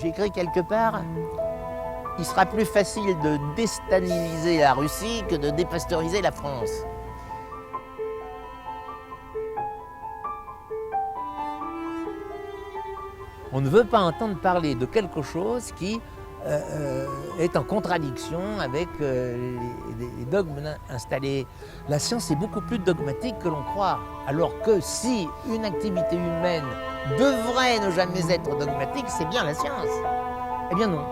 J'ai écrit quelque part, il sera plus facile de déstaliniser la Russie que de dépasteuriser la France. On ne veut pas entendre parler de quelque chose qui est en contradiction avec les dogmes installés. La science est beaucoup plus dogmatique que l'on croit, alors que si une activité humaine devrait ne jamais être dogmatique, c'est bien la science. Eh bien non.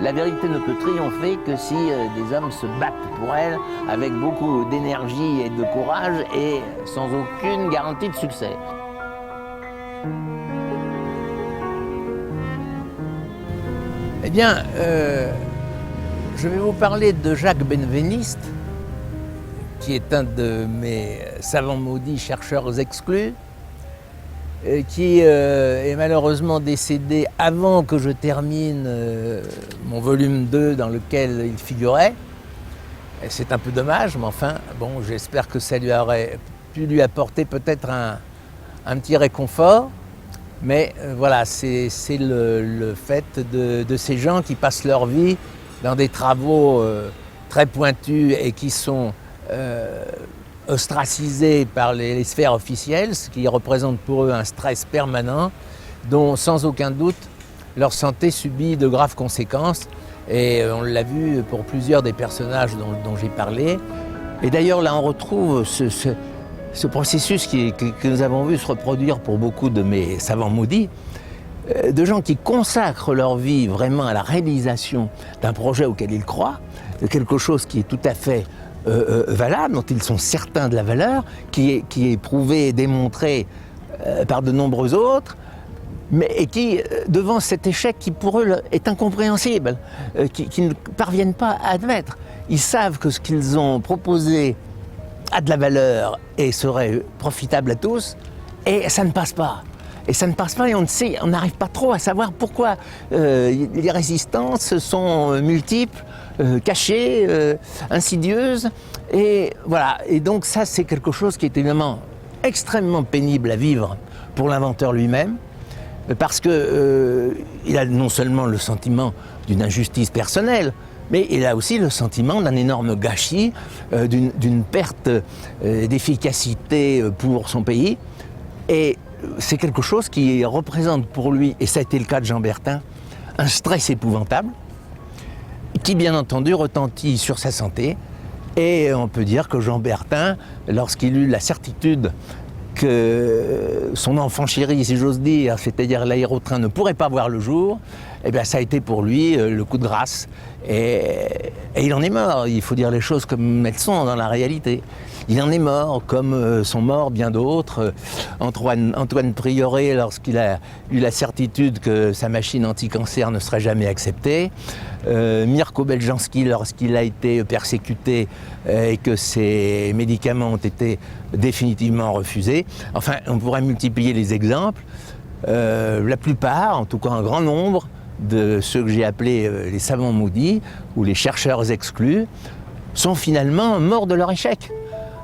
La vérité ne peut triompher que si des hommes se battent pour elle avec beaucoup d'énergie et de courage et sans aucune garantie de succès. Eh bien, je vais vous parler de Jacques Benveniste, qui est un de mes savants maudits chercheurs exclus, qui est malheureusement décédé avant que je termine mon volume 2 dans lequel il figurait. Et c'est un peu dommage, mais enfin, bon, j'espère que ça lui aurait pu lui apporter peut-être un petit réconfort. Mais voilà, c'est le fait de ces gens qui passent leur vie dans des travaux très pointus et qui sont ostracisés par les sphères officielles, ce qui représente pour eux un stress permanent, dont sans aucun doute leur santé subit de graves conséquences. Et on l'a vu pour plusieurs des personnages dont j'ai parlé. Et d'ailleurs là on retrouve ce processus que nous avons vu se reproduire pour beaucoup de mes savants maudits, de gens qui consacrent leur vie vraiment à la réalisation d'un projet auquel ils croient, de quelque chose qui est tout à fait valable, dont ils sont certains de la valeur, qui est prouvé et démontré par de nombreux autres, et qui, devant cet échec qui pour eux est incompréhensible, qui ne parviennent pas à admettre, ils savent que ce qu'ils ont proposé a de la valeur et serait profitable à tous, et ça ne passe pas. Et ça ne passe pas et on n'arrive pas trop à savoir pourquoi les résistances sont multiples, cachées, insidieuses. Et voilà. Et donc ça, c'est quelque chose qui est évidemment extrêmement pénible à vivre pour l'inventeur lui-même, parce que il a non seulement le sentiment d'une injustice personnelle, mais il a aussi le sentiment d'un énorme gâchis, d'une perte d'efficacité pour son pays. Et c'est quelque chose qui représente pour lui, et ça a été le cas de Jean Bertin, un stress épouvantable, qui bien entendu retentit sur sa santé. Et on peut dire que Jean Bertin, lorsqu'il eut la certitude que son enfant chéri, si j'ose dire, c'est-à-dire l'aérotrain, ne pourrait pas voir le jour, eh bien ça a été pour lui le coup de grâce. Et il en est mort, il faut dire les choses comme elles sont dans la réalité. Il en est mort, comme sont morts bien d'autres. Antoine Prieuré, lorsqu'il a eu la certitude que sa machine anti-cancer ne serait jamais acceptée. Mirko Beljanski, lorsqu'il a été persécuté et que ses médicaments ont été définitivement refusés. Enfin, on pourrait multiplier les exemples. La plupart, en tout cas un grand nombre, de ceux que j'ai appelés les savants maudits ou les chercheurs exclus, sont finalement morts de leur échec.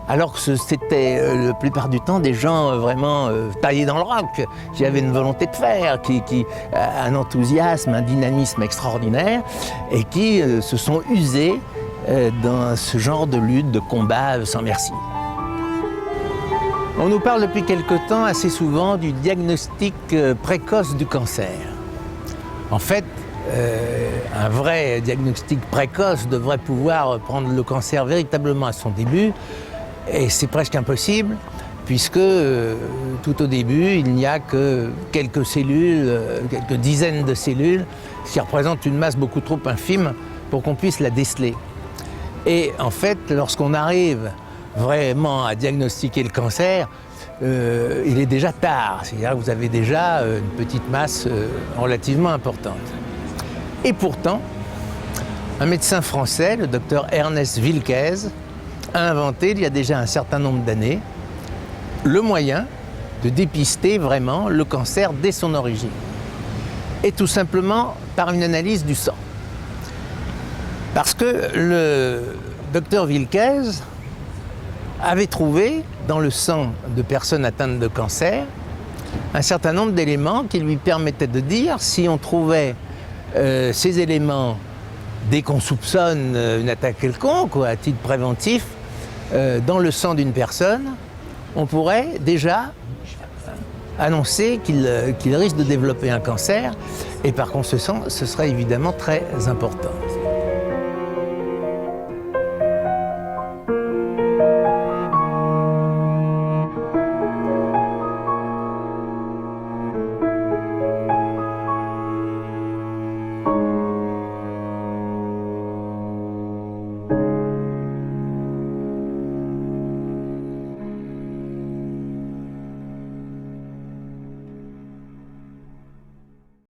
Alors que c'était la plupart du temps des gens vraiment taillés dans le roc, qui avaient une volonté de faire, un enthousiasme, un dynamisme extraordinaire, et qui se sont usés dans ce genre de lutte, de combat sans merci. On nous parle depuis quelque temps assez souvent du diagnostic précoce du cancer. En fait, un vrai diagnostic précoce devrait pouvoir prendre le cancer véritablement à son début, et c'est presque impossible, puisque tout au début, il n'y a que quelques cellules, quelques dizaines de cellules, ce qui représente une masse beaucoup trop infime pour qu'on puisse la déceler. Et en fait, lorsqu'on arrive vraiment à diagnostiquer le cancer, il est déjà tard, c'est-à-dire que vous avez déjà une petite masse relativement importante. Et pourtant, un médecin français, le docteur Ernest Wilkes, a inventé, il y a déjà un certain nombre d'années, le moyen de dépister vraiment le cancer dès son origine. Et tout simplement par une analyse du sang. Parce que le docteur avait trouvé dans le sang de personnes atteintes de cancer un certain nombre d'éléments qui lui permettaient de dire si on trouvait ces éléments dès qu'on soupçonne une attaque quelconque ou à titre préventif dans le sang d'une personne, on pourrait déjà annoncer qu'il risque de développer un cancer et par conséquent ce serait évidemment très important.